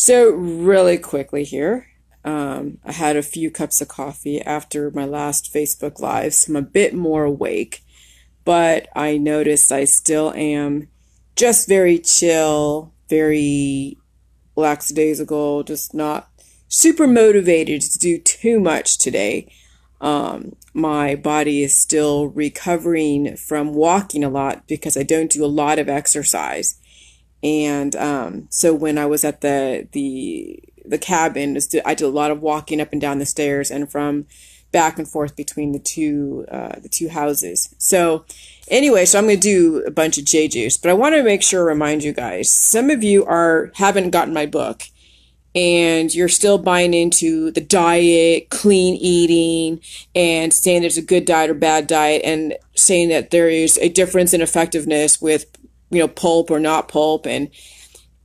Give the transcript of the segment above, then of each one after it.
So really quickly here, I had a few cups of coffee after my last Facebook Live, so I'm a bit more awake, but I noticed I still am just very chill, very lackadaisical, just not super motivated to do too much today. My body is still recovering from walking a lot because I don't do a lot of exercise. And so when I was at the cabin, I did a lot of walking up and down the stairs and from back and forth between the two houses. So anyway, so I'm going to do a bunch of J juice, but I want to make sure remind you guys. Some of you haven't gotten my book, and you're still buying into the diet, clean eating, and saying there's a good diet or bad diet, and saying that there is a difference in effectiveness with pulp or not pulp, and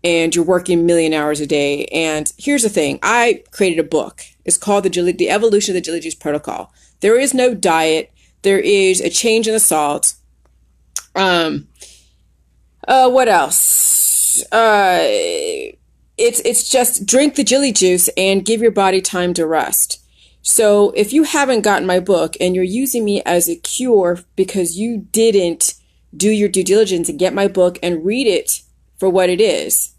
you're working a million hours a day. And here's the thing. I created a book. It's called The Evolution of the Jelly Juice Protocol. There is no diet. There is a change in the salt. What else? It's just drink the jelly juice and give your body time to rest. So if you haven't gotten my book and you're using me as a cure because you didn't do your due diligence and get my book and read it for what it is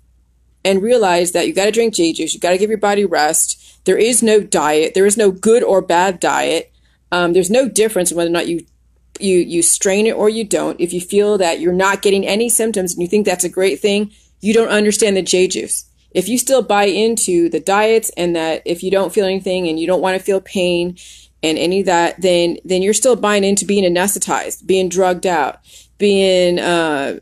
and realize that you got to drink J juice, you got to give your body rest. There is no diet. There is no good or bad diet. There's no difference in whether or not you strain it or you don't. If you feel that you're not getting any symptoms and you think that's a great thing, you don't understand the J juice. If you still buy into the diets and that if you don't feel anything and you don't want to feel pain and any of that, then you're still buying into being anesthetized, being drugged out, being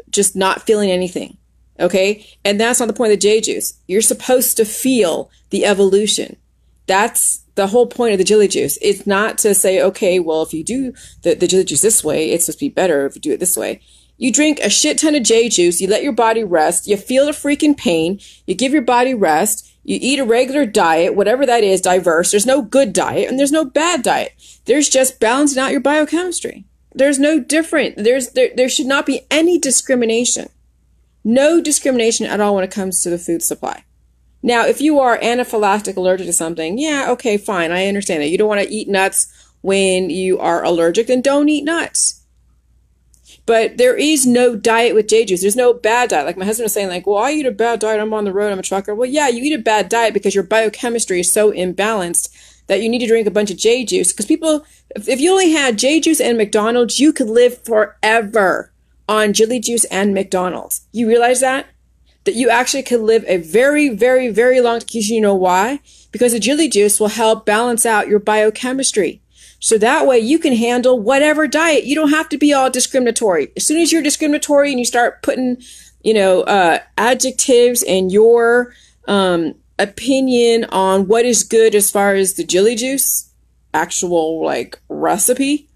just not feeling anything. Okay? And that's not the point of the J juice. You're supposed to feel the evolution. That's the whole point of the jelly juice. It's not to say, okay, well, if you do the jelly juice this way, it's supposed to be better if you do it this way. You drink a shit ton of J juice, you let your body rest, you feel the freaking pain, you give your body rest, you eat a regular diet, whatever that is, diverse. There's no good diet and there's no bad diet. There's just balancing out your biochemistry. There's no different. There should not be any discrimination. No discrimination at all when it comes to the food supply. Now, if you are anaphylactic allergic to something, yeah, okay, fine. I understand that. You don't want to eat nuts when you are allergic, then don't eat nuts. But there is no diet with J juice. There's no bad diet. Like my husband was saying, like, well, I eat a bad diet. I'm on the road. I'm a trucker. Well, yeah, you eat a bad diet because your biochemistry is so imbalanced that you need to drink a bunch of J juice. Because people, if you only had J juice and McDonald's, you could live forever on jelly juice and McDonald's. You realize that? That you actually could live a very, very, very long time. You know why? Because the jelly juice will help balance out your biochemistry. So that way you can handle whatever diet. You don't have to be all discriminatory. As soon as you're discriminatory and you start putting, adjectives and your opinion on what is good as far as the jelly juice, actual like recipe,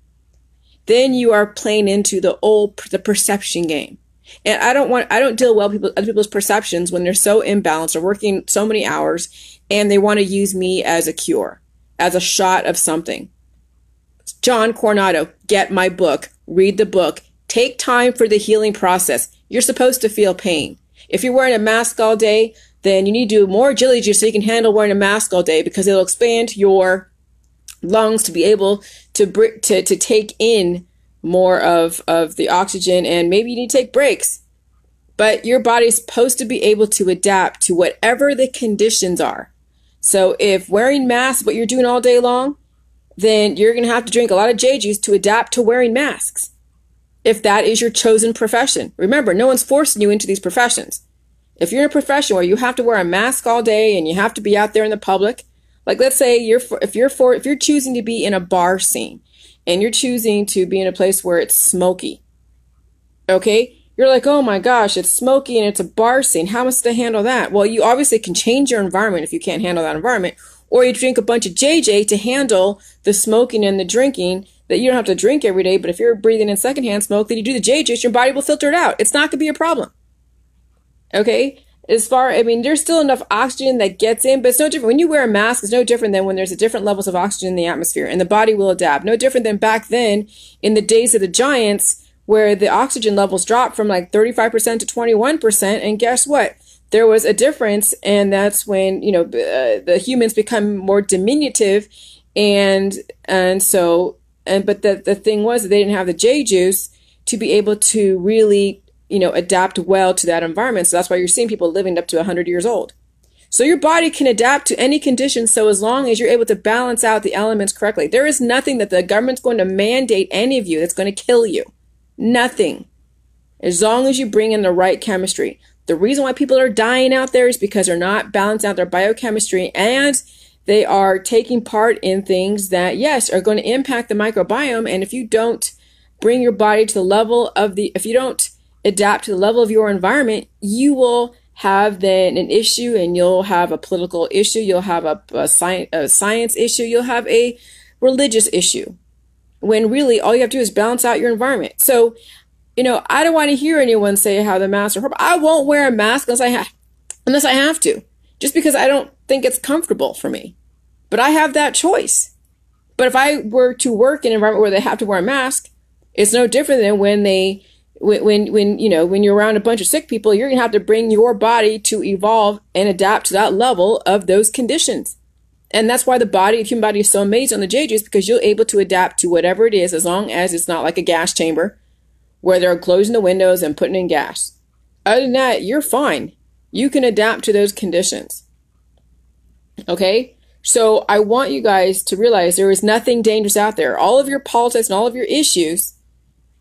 then you are playing into the perception game. And I don't deal well with other people's perceptions when they're so imbalanced or working so many hours and they want to use me as a cure, as a shot of something. John Coronado, get my book, read the book, take time for the healing process. You're supposed to feel pain. If you're wearing a mask all day, then you need to do more jelly juice so you can handle wearing a mask all day because it'll expand your lungs to be able to take in more of the oxygen, and maybe you need to take breaks. But your body's supposed to be able to adapt to whatever the conditions are. So if wearing masks, what you're doing all day long, then you're going to have to drink a lot of J juice to adapt to wearing masks. If that is your chosen profession. Remember, no one's forcing you into these professions. If you're in a profession where you have to wear a mask all day and you have to be out there in the public, like let's say if you're choosing to be in a bar scene and you're choosing to be in a place where it's smoky, okay? You're like, oh my gosh, it's smoky and it's a bar scene. How am I supposed to handle that? Well, you obviously can change your environment if you can't handle that environment. Or you drink a bunch of JJ to handle the smoking and the drinking that you don't have to drink every day. But if you're breathing in secondhand smoke, then you do the J juice, your body will filter it out. It's not going to be a problem. Okay? There's still enough oxygen that gets in, but it's no different. When you wear a mask, it's no different than when there's a different levels of oxygen in the atmosphere, and the body will adapt. No different than back then in the days of the giants, where the oxygen levels dropped from like 35% to 21%, and guess what? there was a difference, and that's when, the humans become more diminutive, but the thing was that they didn't have the J juice to be able to really, adapt well to that environment. So that's why you're seeing people living up to 100 years old. So your body can adapt to any conditions, so as long as you're able to balance out the elements correctly. There is nothing that the government's going to mandate any of you that's going to kill you. Nothing. As long as you bring in the right chemistry. The reason why people are dying out there is because they're not balancing out their biochemistry, and they are taking part in things that, yes, are going to impact the microbiome. And if you don't bring your body to the level if you don't adapt to the level of your environment, you will have then an issue, and you'll have a political issue, you'll have a science issue, you'll have a religious issue, when really all you have to do is balance out your environment. So, I don't want to hear anyone say how the masks are horrible. I won't wear a mask unless I have to, just because I don't think it's comfortable for me. But I have that choice. But if I were to work in an environment where they have to wear a mask, it's no different than when you're around a bunch of sick people. You're going to have to bring your body to evolve and adapt to that level of those conditions. And that's why the human body is so amazing on the J juice, because you're able to adapt to whatever it is, as long as it's not like a gas chamber where they're closing the windows and putting in gas. Other than that, you're fine. You can adapt to those conditions. Okay? So I want you guys to realize there is nothing dangerous out there. All of your politics and all of your issues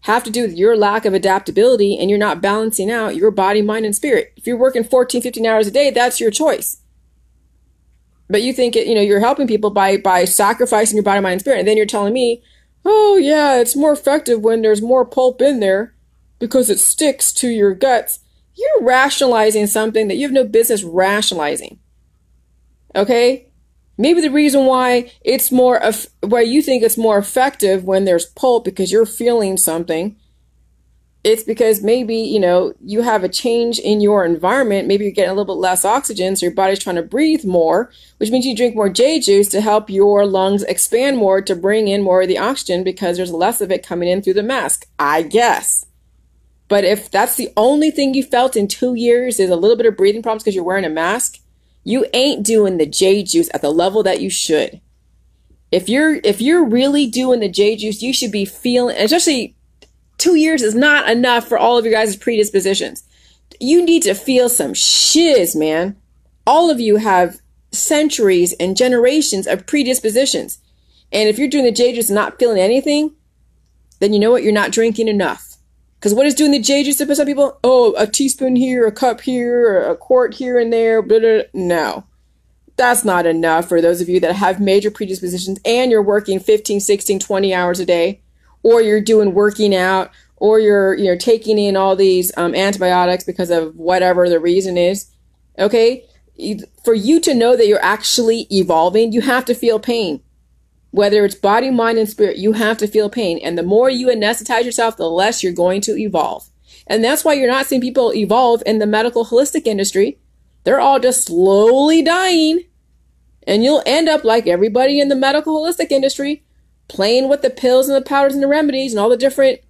have to do with your lack of adaptability, and you're not balancing out your body, mind, and spirit. If you're working 14, 15 hours a day, that's your choice. But you think you're helping people by sacrificing your body, mind, and spirit. And then you're telling me, oh yeah, it's more effective when there's more pulp in there because it sticks to your guts. You're rationalizing something that you have no business rationalizing. Okay? Maybe the reason why why you think it's more effective when there's pulp because you're feeling something, it's because maybe, you have a change in your environment. Maybe you're getting a little bit less oxygen, so your body's trying to breathe more, which means you drink more J juice to help your lungs expand more, to bring in more of the oxygen, because there's less of it coming in through the mask, I guess. But if that's the only thing you felt in 2 years is a little bit of breathing problems because you're wearing a mask, you ain't doing the J juice at the level that you should. If you're really doing the J juice, you should be feeling, especially 2 years is not enough for all of your guys' predispositions. You need to feel some shiz, man. All of you have centuries and generations of predispositions. And if you're doing the J juice and not feeling anything, then you know what? You're not drinking enough. Because what is doing the J juice to some people? Oh, a teaspoon here, a cup here, a quart here and there. Blah, blah, blah. No, that's not enough for those of you that have major predispositions and you're working 15, 16, 20 hours a day, or you're doing working out, or you're taking in all these antibiotics because of whatever the reason is. Okay, for you to know that you're actually evolving, you have to feel pain. Whether it's body, mind, and spirit, you have to feel pain. And the more you anesthetize yourself, the less you're going to evolve. And that's why you're not seeing people evolve in the medical holistic industry. They're all just slowly dying. And you'll end up like everybody in the medical holistic industry, playing with the pills and the powders and the remedies and all the different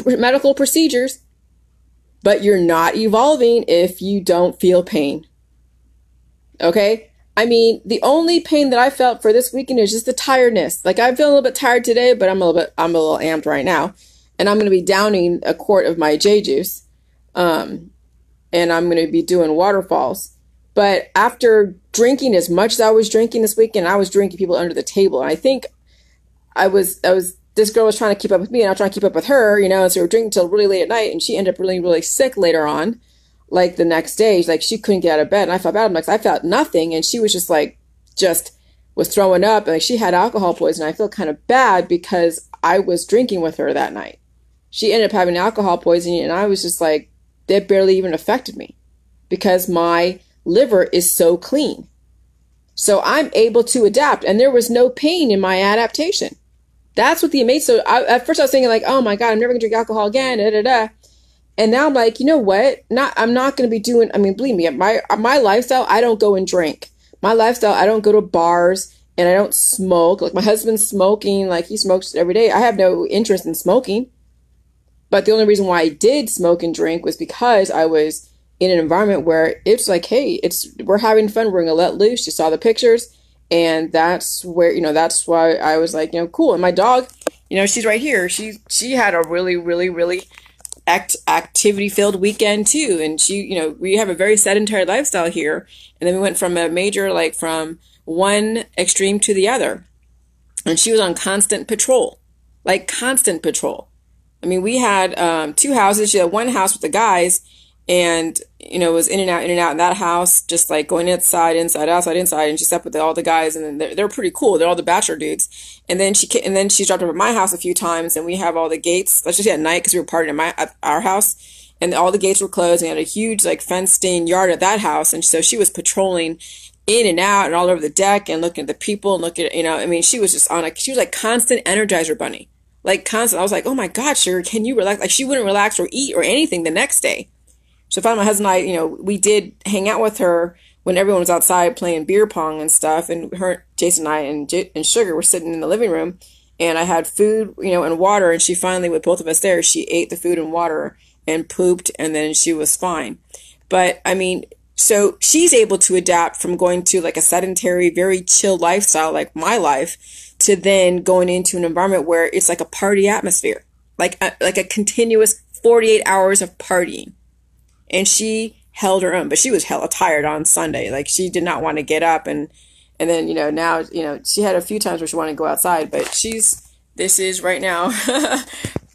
medical procedures. But you're not evolving if you don't feel pain. Okay? I mean, the only pain that I felt for this weekend is just the tiredness. Like, I feel a little bit tired today, but I'm a little amped right now. And I'm going to be downing a quart of my J juice. And I'm going to be doing waterfalls. But after drinking as much as I was drinking this weekend, I was drinking people under the table. And I think this girl was trying to keep up with me, and I was trying to keep up with her, and so we were drinking until really late at night, and she ended up really, really sick later on. Like the next day, like she couldn't get out of bed, and I felt bad. I'm like, I felt nothing, and she was just was throwing up, and like she had alcohol poisoning. I feel kind of bad because I was drinking with her that night. She ended up having alcohol poisoning, and I was just like, that barely even affected me because my liver is so clean. So I'm able to adapt, and there was no pain in my adaptation. That's what the amazing. So at first I was thinking like, oh my God, I'm never gonna drink alcohol again. Da, da, da. And now I'm like, you know what? I'm not going to be doing, believe me, my lifestyle, I don't go and drink. My lifestyle, I don't go to bars and I don't smoke. Like my husband's smoking, like he smokes every day. I have no interest in smoking. But the only reason why I did smoke and drink was because I was in an environment where it's like, hey, we're having fun, we're gonna let loose. You saw the pictures, and that's where, that's why I was like, cool. And my dog, she's right here. She had a really, really, really activity filled weekend too, and we have a very sedentary lifestyle here, and then we went from a major, like from one extreme to the other, and she was on constant patrol, like constant patrol. I mean, we had two houses. She had one house with the guys, and it was in and out in that house, just like going inside, outside, inside. And she slept with all the guys, and then they're pretty cool. They're all the bachelor dudes. And then she dropped off at my house a few times, and we have all the gates. Let's just say at night, because we were partying at our house, and all the gates were closed. And we had a huge like fenced-in yard at that house, and so she was patrolling in and out and all over the deck and looking at the people and looking at, I mean, she was just she was like constant Energizer bunny, like constant. I was like, oh my God, Sugar, can you relax? Like she wouldn't relax or eat or anything the next day. So finally, my husband and I, we did hang out with her when everyone was outside playing beer pong and stuff. And Jason and I and Sugar were sitting in the living room, and I had food, and water. And she finally, with both of us there, she ate the food and water and pooped, and then she was fine. But I mean, so she's able to adapt from going to like a sedentary, very chill lifestyle, like my life, to then going into an environment where it's like a party atmosphere, like a continuous 48 hours of partying. And she held her own, but she was hella tired on Sunday. Like she did not want to get up, and then, now, she had a few times where she wanted to go outside, but this is right now,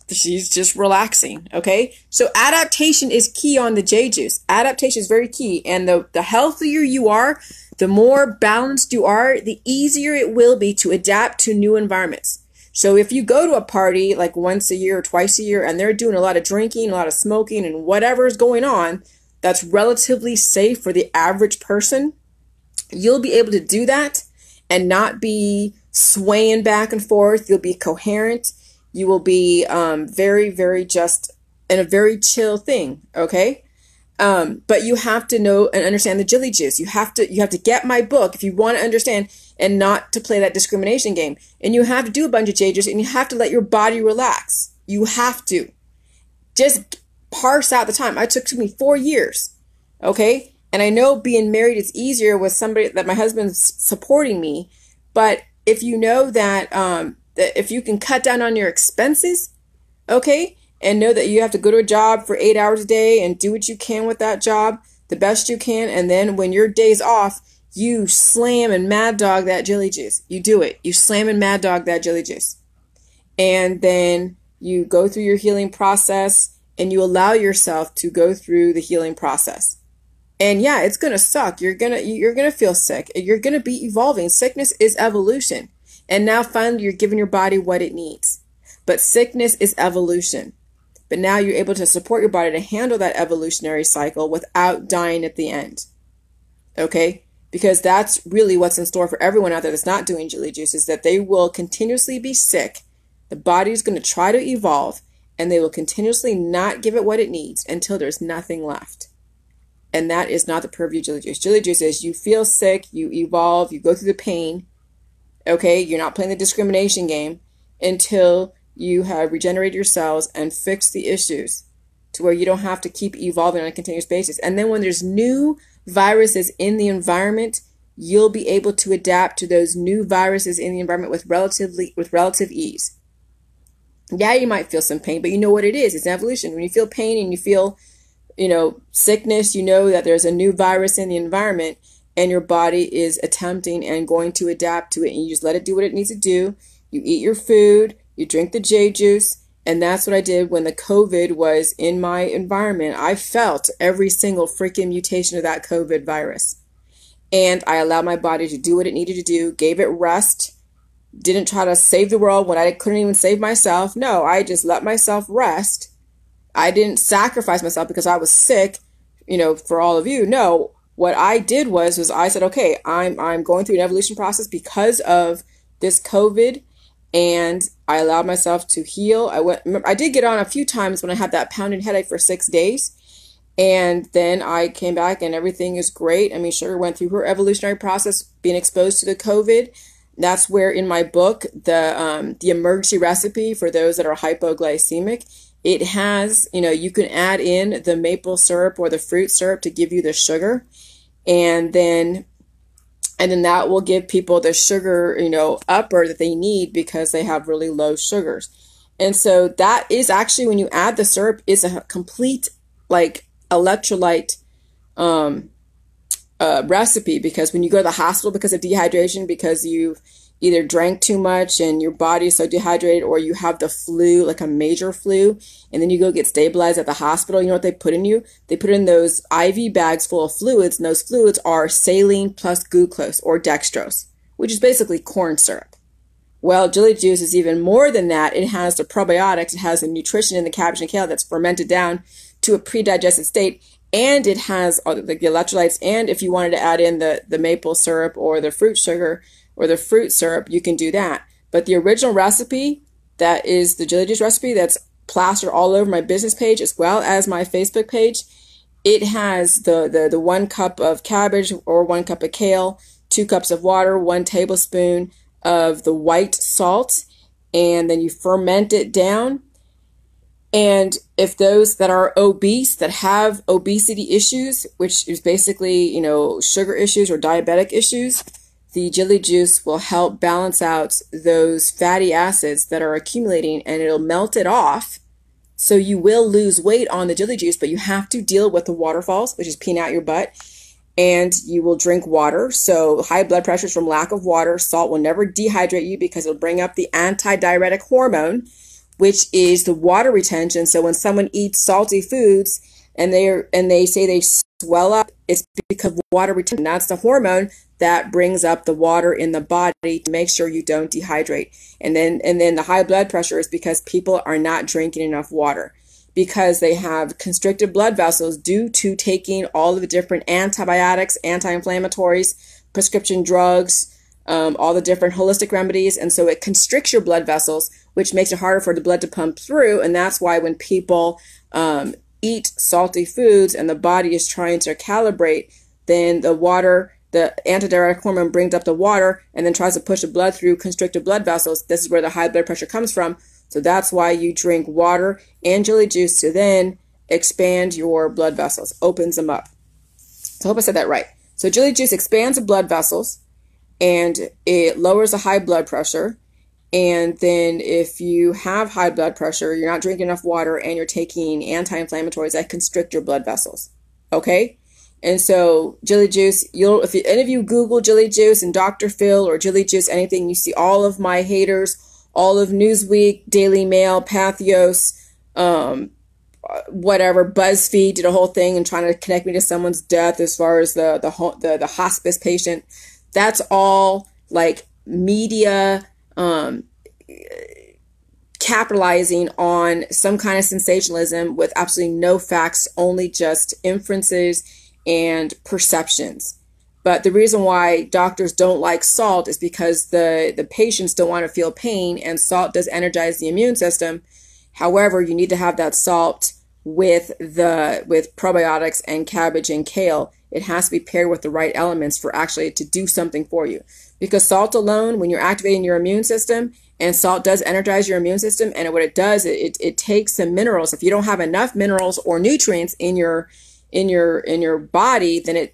she's just relaxing. Okay. So adaptation is key on the J juice. Adaptation is very key. And the healthier you are, the more balanced you are, the easier it will be to adapt to new environments. So if you go to a party like once a year or twice a year, and they're doing a lot of drinking, a lot of smoking, and whatever is going on that's relatively safe for the average person, you'll be able to do that and not be swaying back and forth. You'll be coherent. You will be very, very just in a very chill thing. Okay. But you have to know and understand the Jilly Juice. You have to get my book if you want to understand, and not to play that discrimination game. And you have to do a bunch of J juice, and you have to let your body relax. You have to just parse out the time. It took me 4 years. Okay. And I know being married is easier with somebody that my husband's supporting me. But if you know that if you can cut down on your expenses, okay, and know that you have to go to a job for 8 hours a day and do what you can with that job, the best you can. And then when your day's off, you slam and mad dog that Jilly Juice. You do it. You slam and mad dog that Jilly Juice. And then you go through your healing process, and you allow yourself to go through the healing process. And yeah, it's going to suck. You're going to feel sick. You're going to be evolving. Sickness is evolution. And now finally you're giving your body what it needs. But sickness is evolution. But now you're able to support your body to handle that evolutionary cycle without dying at the end. Okay? Because that's really what's in store for everyone out there that's not doing Jilly Juice, is that they will continuously be sick. The body's going to try to evolve, and they will continuously not give it what it needs until there's nothing left. And that is not the purview of Jilly Juice. Jilly Juice is you feel sick, you evolve, you go through the pain. Okay? You're not playing the discrimination game until you have regenerated your cells and fixed the issues to where you don't have to keep evolving on a continuous basis. And then when there's new viruses in the environment, you'll be able to adapt to those new viruses in the environment with relative ease. Yeah, you might feel some pain, but you know what it is. It's evolution. When you feel pain and you feel, sickness, you know that there's a new virus in the environment, and your body is attempting and going to adapt to it. And you just let it do what it needs to do. You eat your food, you drink the J juice. And that's what I did when the COVID was in my environment. I felt every single freaking mutation of that COVID virus. And I allowed my body to do what it needed to do, gave it rest, didn't try to save the world when I couldn't even save myself. No, I just let myself rest. I didn't sacrifice myself because I was sick, for all of you. No, what I did was I said, okay, I'm going through an evolution process because of this COVID. And I allowed myself to heal. I did get on a few times when I had that pounding headache for 6 days. And then I came back and everything is great. I mean, Sugar went through her evolutionary process, being exposed to the COVID. That's where in my book, the emergency recipe for those that are hypoglycemic It has, you can add in the maple syrup or the fruit syrup to give you the sugar. And then that will give people the sugar, upper that they need because they have really low sugars. And so that is actually, when you add the syrup, is a complete like electrolyte recipe, because when you go to the hospital because of dehydration, because you've either drank too much and your body is so dehydrated, or you have the flu, like a major flu, and then you go get stabilized at the hospital, you know what they put in you? They put in those IV bags full of fluids, and those fluids are saline plus glucose or dextrose, which is basically corn syrup. Well, Jilly Juice is even more than that. It has the probiotics, it has the nutrition in the cabbage and kale that's fermented down to a pre-digested state, and it has the electrolytes. And if you wanted to add in the maple syrup or the fruit sugar or the fruit syrup, you can do that. But the original recipe, that is the Jilly Juice recipe that's plastered all over my business page as well as my Facebook page, it has the 1 cup of cabbage or 1 cup of kale, 2 cups of water, 1 tablespoon of the white salt, and then you ferment it down. And if those that are obese, that have obesity issues, which is basically, sugar issues or diabetic issues, the Jilly Juice will help balance out those fatty acids that are accumulating, and it'll melt it off. So you will lose weight on the Jilly Juice, but you have to deal with the waterfalls, which is peeing out your butt, and you will drink water. So high blood pressure is from lack of water. Salt will never dehydrate you because it'll bring up the antidiuretic hormone, which is the water retention. So when someone eats salty foods and they say they swell up, it's because of water retention. That's the hormone that brings up the water in the body to make sure you don't dehydrate. And then the high blood pressure is because people are not drinking enough water, because they have constricted blood vessels due to taking all of the different antibiotics, anti-inflammatories, prescription drugs, all the different holistic remedies. And so it constricts your blood vessels, which makes it harder for the blood to pump through. And that's why when people eat salty foods and the body is trying to calibrate, then the antidiuretic hormone brings up the water and then tries to push the blood through constricted blood vessels. This is where the high blood pressure comes from. So that's why you drink water and Jilly Juice to then expand your blood vessels, opens them up. So I hope I said that right. So Jilly Juice expands the blood vessels and it lowers the high blood pressure. And then if you have high blood pressure, you're not drinking enough water, and you're taking anti-inflammatories that constrict your blood vessels. Okay? And so Jilly Juice, if any of you Google Jilly Juice and Dr. Phil or Jilly Juice, anything, you see all of my haters, all of Newsweek, Daily Mail, Pathos, whatever, BuzzFeed did a whole thing and trying to connect me to someone's death as far as the hospice patient. That's all like media capitalizing on some kind of sensationalism with absolutely no facts, only just inferences and perceptions. But the reason why doctors don't like salt is because the patients don't want to feel pain, and salt does energize the immune system. However, you need to have that salt with probiotics and cabbage and kale. It has to be paired with the right elements for actually to do something for you. Because salt alone, when you're activating your immune system, and salt does energize your immune system, and what it does, it takes some minerals. If you don't have enough minerals or nutrients in your body, then it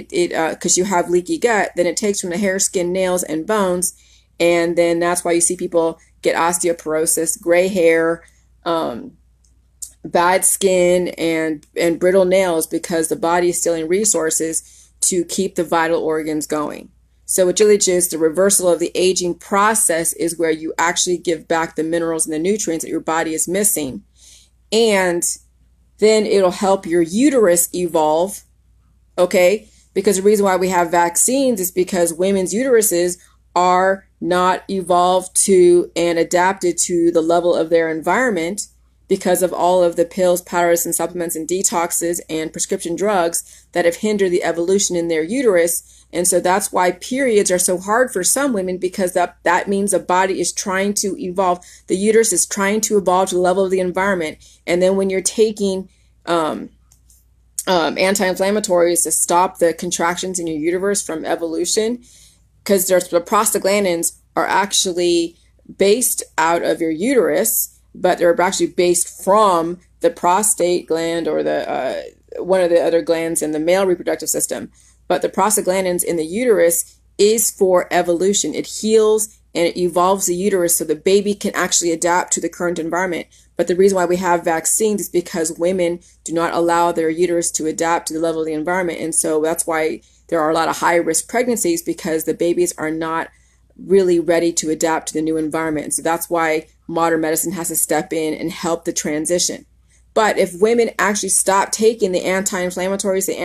because you have leaky gut, then it takes from the hair, skin, nails, and bones, and then that's why you see people get osteoporosis, gray hair, bad skin, and brittle nails, because the body is stealing resources to keep the vital organs going. So with Jilly Juice, the reversal of the aging process is where you actually give back the minerals and the nutrients that your body is missing. And then it'll help your uterus evolve, okay? Because the reason why we have vaccines is because women's uteruses are not evolved to and adapted to the level of their environment because of all of the pills, powders, and supplements and detoxes and prescription drugs that have hindered the evolution in their uterus. And so that's why periods are so hard for some women, because that means the body is trying to evolve. The uterus is trying to evolve to the level of the environment. And then when you're taking anti-inflammatories to stop the contractions in your uterus from evolution, because the prostaglandins are actually based out of your uterus, but they're actually based from the prostate gland or the one of the other glands in the male reproductive system. But the prostaglandins in the uterus is for evolution. It heals and it evolves the uterus so the baby can actually adapt to the current environment. But the reason why we have vaccines is because women do not allow their uterus to adapt to the level of the environment. And so that's why there are a lot of high risk pregnancies, because the babies are not really ready to adapt to the new environment. So that's why modern medicine has to step in and help the transition. But if women actually stop taking the anti-inflammatories, the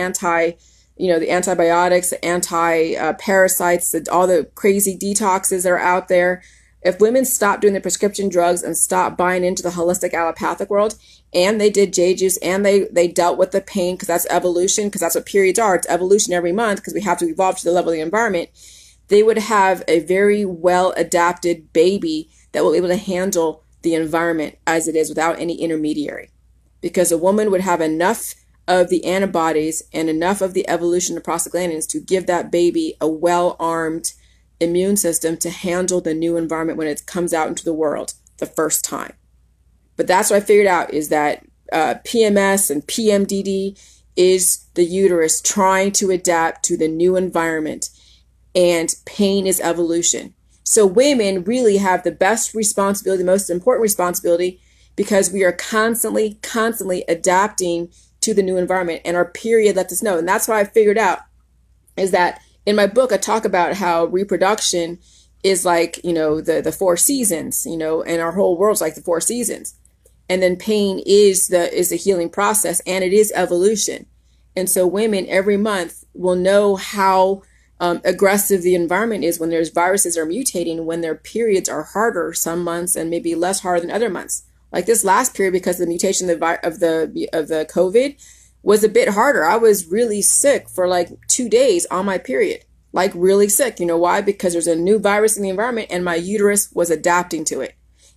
antibiotics, the anti-parasites, all the crazy detoxes that are out there, if women stop doing the prescription drugs and stop buying into the holistic allopathic world, and they did J-Juice, and they dealt with the pain, because that's evolution, because that's what periods are. It's evolution every month, because we have to evolve to the level of the environment. They would have a very well-adapted baby that will be able to handle the environment as it is without any intermediary. Because a woman would have enough of the antibodies and enough of the evolution of prostaglandins to give that baby a well-armed immune system to handle the new environment when it comes out into the world the first time. But that's what I figured out, is that PMS and PMDD is the uterus trying to adapt to the new environment, and pain is evolution. So women really have the best responsibility, the most important responsibility, because we are constantly adapting to the new environment, and our period lets us know. And that's what I figured out, is that in my book, I talk about how reproduction is like, the four seasons, and our whole world's like the four seasons. And then pain is the healing process, and it is evolution. And so women every month will know how aggressive the environment is when there's viruses are mutating, when their periods are harder some months and maybe less hard than other months. Like this last period, because the mutation of the COVID was a bit harder. I was really sick for like 2 days on my period, like really sick. You know why? Because there's a new virus in the environment, and my uterus was adapting to it,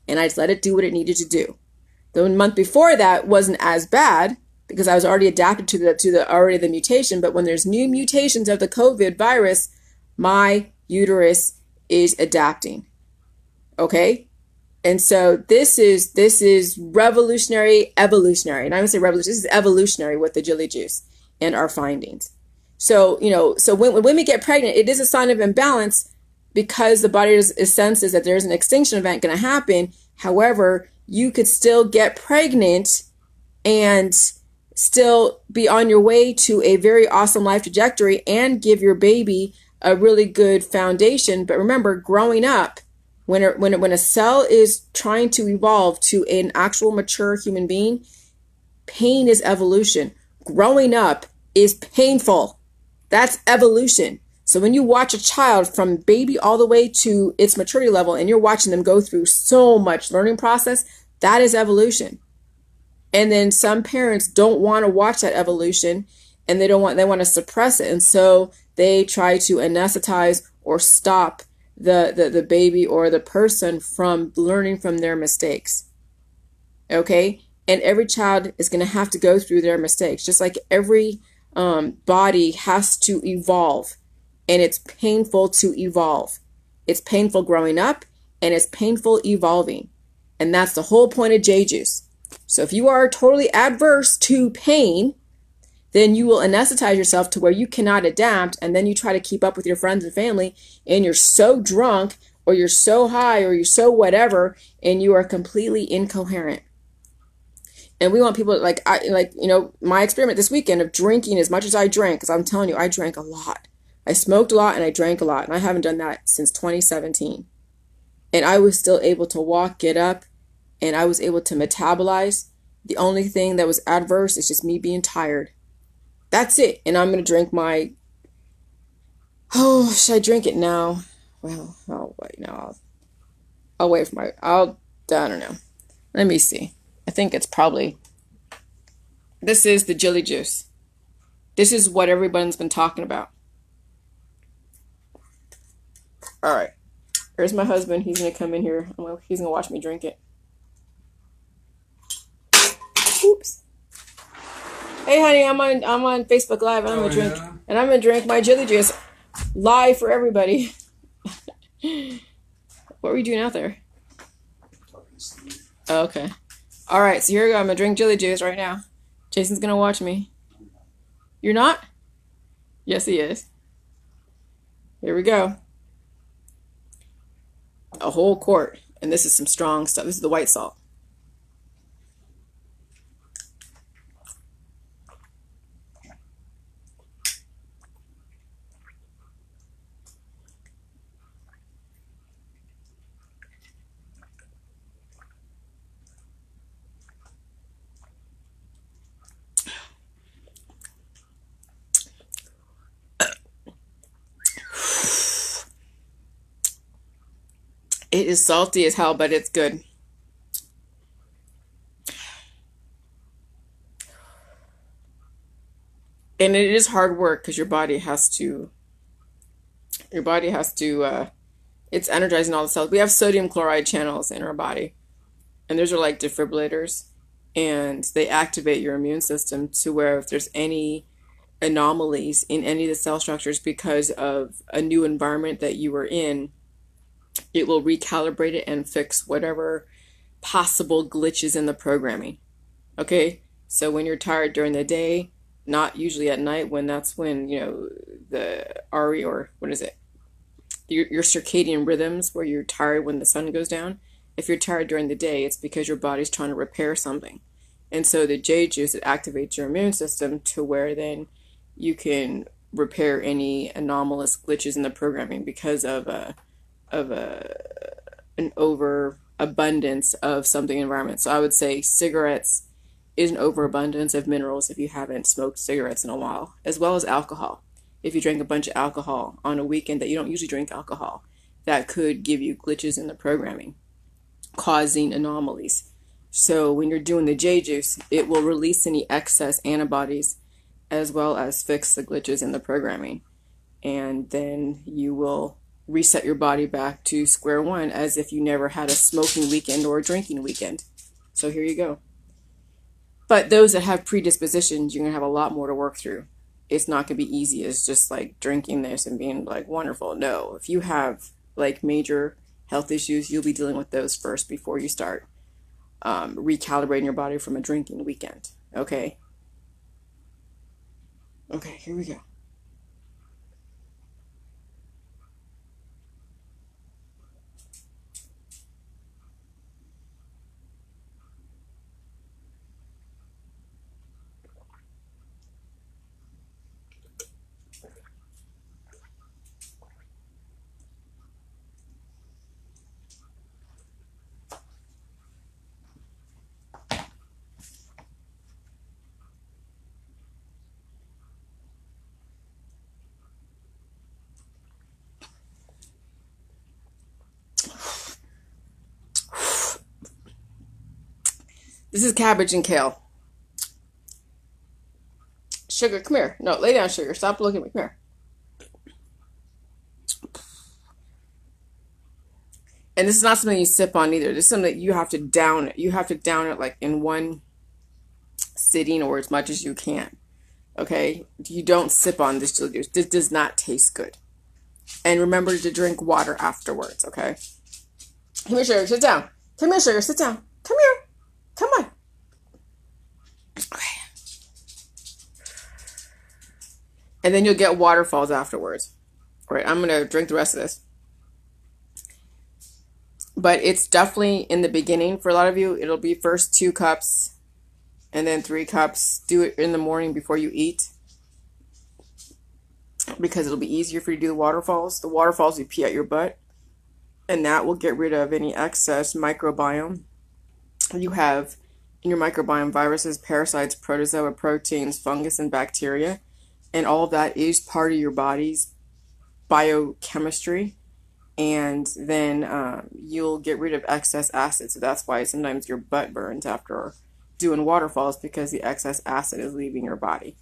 and I just let it do what it needed to do. The month before that wasn't as bad, because I was already adapted to the mutation. But when there's new mutations of the COVID virus, my uterus is adapting. Okay. And so this is revolutionary, evolutionary. And I would say revolutionary. This is evolutionary with the Jilly Juice and our findings. So, so when women get pregnant, it is a sign of imbalance, because the body senses that there's an extinction event going to happen. However, you could still get pregnant and still be on your way to a very awesome life trajectory and give your baby a really good foundation. But remember, growing up, when a cell is trying to evolve to an actual mature human being, pain is evolution. Growing up is painful. That's evolution. So when you watch a child from baby all the way to its maturity level, and you're watching them go through so much learning process, that is evolution. And then some parents don't want to watch that evolution, and they want to suppress it. And so they try to anesthetize or stop the baby or the person from learning from their mistakes. Okay? And every child is going to have to go through their mistakes, just like every body has to evolve. And it's painful to evolve. It's painful growing up, and it's painful evolving. And that's the whole point of J-Juice. So if you are totally adverse to pain, then you will anesthetize yourself to where you cannot adapt, and then you try to keep up with your friends and family, and you're so drunk, or you're so high, or you're so whatever, and you are completely incoherent. And we want people my experiment this weekend of drinking as much as I drank, because I'm telling you, I drank a lot. I smoked a lot and I drank a lot, and I haven't done that since 2017. And I was still able to walk, get up, and I was able to metabolize. The only thing that was adverse is just me being tired. That's it. And I'm going to drink my... Oh, should I drink it now? Well, I'll wait. No, I'll wait for my... I don't know. Let me see. I think it's probably... This is the Jilly Juice. This is what everyone's been talking about. All right. Here's my husband. He's going to come in here. He's going to watch me drink it. Oops. Hey, honey, I'm on Facebook Live, and I'm gonna drink my Jilly Juice live for everybody. What were you doing out there? Okay. All right, so here we go. I'm gonna drink jelly juice right now. Jason's gonna watch me. You're not? Yes, he is. Here we go. A whole quart. And this is some strong stuff. This is the white salt. It is salty as hell, but it's good. And it is hard work because your body has to it's energizing all the cells. We have sodium chloride channels in our body, and those are like defibrillators, and they activate your immune system to where if there's any anomalies in any of the cell structures because of a new environment that you were in, it will recalibrate it and fix whatever possible glitches in the programming. Okay? So when you're tired during the day, not usually at night, when that's when, the RE, or what is it? Your circadian rhythms, where you're tired when the sun goes down. If you're tired during the day, it's because your body's trying to repair something. And so the J juice, it activates your immune system to where then you can repair any anomalous glitches in the programming because of an overabundance of something environment. So I would say cigarettes is an overabundance of minerals if you haven't smoked cigarettes in a while, as well as alcohol. If you drink a bunch of alcohol on a weekend that you don't usually drink alcohol, that could give you glitches in the programming, causing anomalies. So when you're doing the J juice, it will release any excess antibodies as well as fix the glitches in the programming. And then you will reset your body back to square one as if you never had a smoking weekend or a drinking weekend. So here you go. But those that have predispositions, you're going to have a lot more to work through. It's not going to be easy as just like drinking this and being like wonderful. No, if you have like major health issues, you'll be dealing with those first before you start recalibrating your body from a drinking weekend. Okay? Okay, here we go. This is cabbage and kale. Sugar, come here. No, lay down, Sugar. Stop looking at me. Come here. And this is not something you sip on either. This is something that you have to down it. You have to down it like in one sitting or as much as you can. Okay? You don't sip on this jelly juice. This does not taste good. And remember to drink water afterwards, okay? Come here, Sugar. Sit down. Come here, Sugar. Sit down. Come here. Come on. Okay. And then you'll get waterfalls afterwards. All right, I'm going to drink the rest of this. But it's definitely in the beginning for a lot of you. It'll be first 2 cups and then 3 cups. Do it in the morning before you eat, because it'll be easier for you to do the waterfalls. The waterfalls, you pee out your butt, and that will get rid of any excess microbiome you have in your microbiome: viruses, parasites, protozoa, proteins, fungus, and bacteria. And all of that is part of your body's biochemistry. And then you'll get rid of excess acid. So that's why sometimes your butt burns after doing waterfalls, because the excess acid is leaving your body.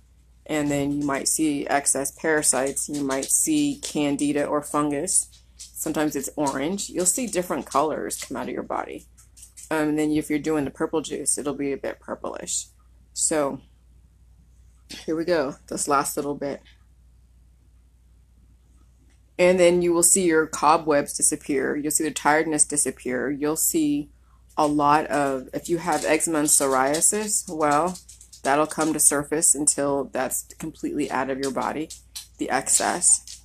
And then you might see excess parasites. You might see candida or fungus. Sometimes it's orange. You'll see different colors come out of your body. And then if you're doing the purple juice, it'll be a bit purplish. So here we go. This last little bit. And then you will see your cobwebs disappear. You'll see the tiredness disappear. You'll see a lot of, if you have eczema and psoriasis, well, that'll come to surface until that's completely out of your body, the excess.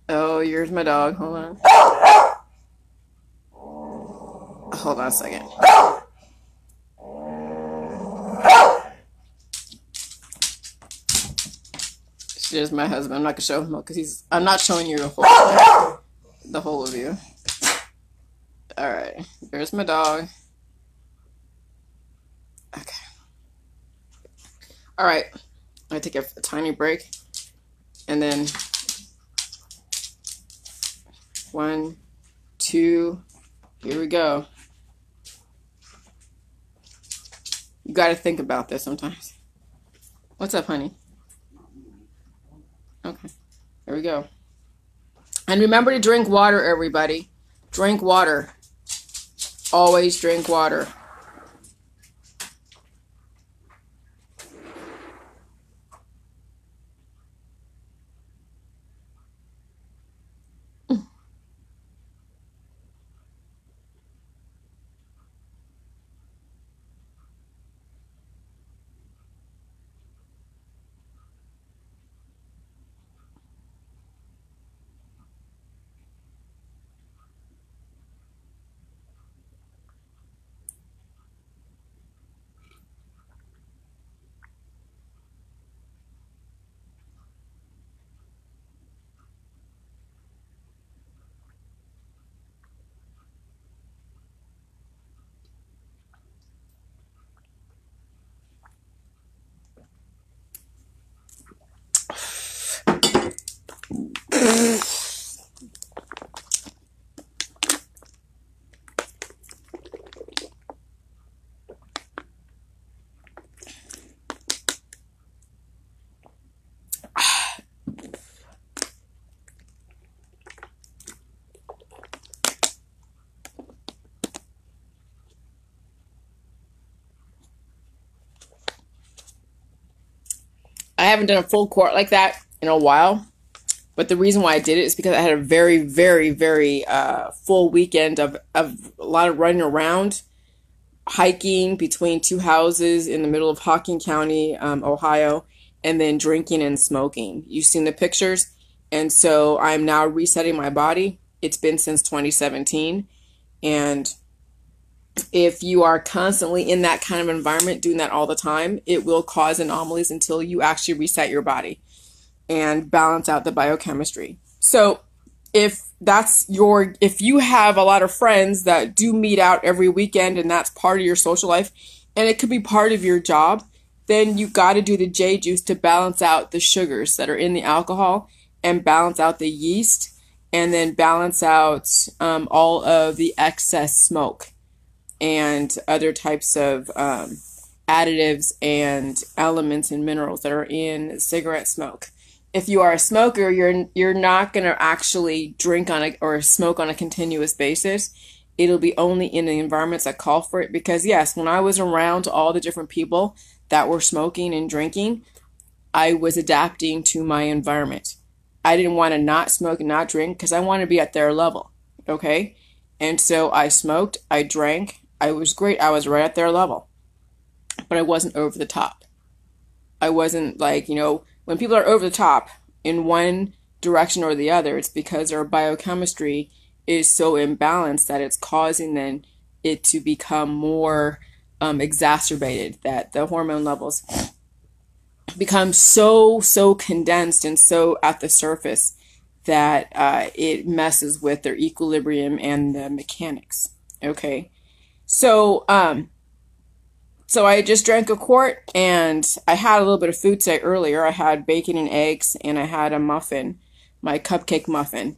Oh, here's my dog. Hold on. Hold on a second. There's my husband. I'm not gonna show him because I'm not showing you the whole of you. All right. There's my dog. Okay. All right. I'm gonna take a tiny break, and then 1, 2. Here we go. You got to think about this sometimes. What's up, honey? Okay, there we go. And remember to drink water, everybody. Drink water. Always drink water. I haven't done a full quart like that in a while, but the reason why I did it is because I had a very, very, very full weekend of a lot of running around, hiking between 2 houses in the middle of Hocking County, Ohio, and then drinking and smoking. You've seen the pictures, and so I'm now resetting my body. It's been since 2017, and if you are constantly in that kind of environment, doing that all the time, it will cause anomalies until you actually reset your body and balance out the biochemistry. So if you have a lot of friends that do meet out every weekend and that's part of your social life, and it could be part of your job, then you got to do the J juice to balance out the sugars that are in the alcohol and balance out the yeast, and then balance out all of the excess smoke and other types of additives and elements and minerals that are in cigarette smoke. If you are a smoker, you're not going to actually drink or smoke on a continuous basis. It'll be only in the environments that call for it. Because yes, when I was around all the different people that were smoking and drinking, I was adapting to my environment. I didn't want to not smoke and not drink because I want to be at their level. Okay? And so I smoked, I drank, I was great. I was right at their level, but I wasn't over the top. I wasn't like, when people are over the top in one direction or the other, it's because their biochemistry is so imbalanced that it's causing then it to become more exacerbated, that the hormone levels become so condensed and so at the surface that it messes with their equilibrium and the mechanics. Okay. So I just drank a quart, and I had a little bit of food today earlier. I had bacon and eggs, and I had a muffin, my cupcake muffin.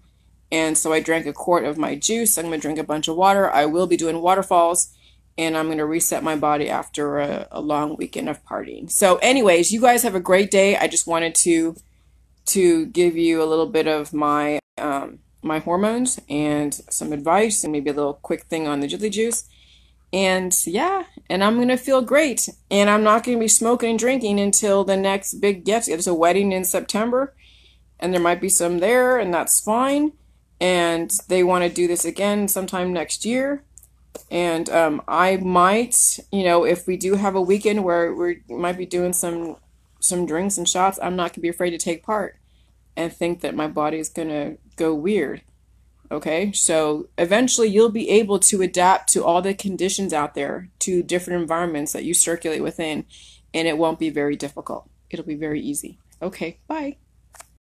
And so I drank a quart of my juice. I'm going to drink a bunch of water. I will be doing waterfalls, and I'm going to reset my body after a long weekend of partying. So anyways, you guys have a great day. I just wanted to give you a little bit of my my hormones and some advice and maybe a little quick thing on the Jiggly Juice. And yeah, and I'm going to feel great. And I'm not going to be smoking and drinking until the next big get-together. There's a wedding in September. and there might be some there, and that's fine. And they want to do this again sometime next year. And I might, if we do have a weekend where we might be doing some drinks and shots, I'm not gonna be afraid to take part and think that my body is gonna go weird. Okay, so eventually you'll be able to adapt to all the conditions out there, to different environments that you circulate within, and it won't be very difficult. It'll be very easy. Okay, bye.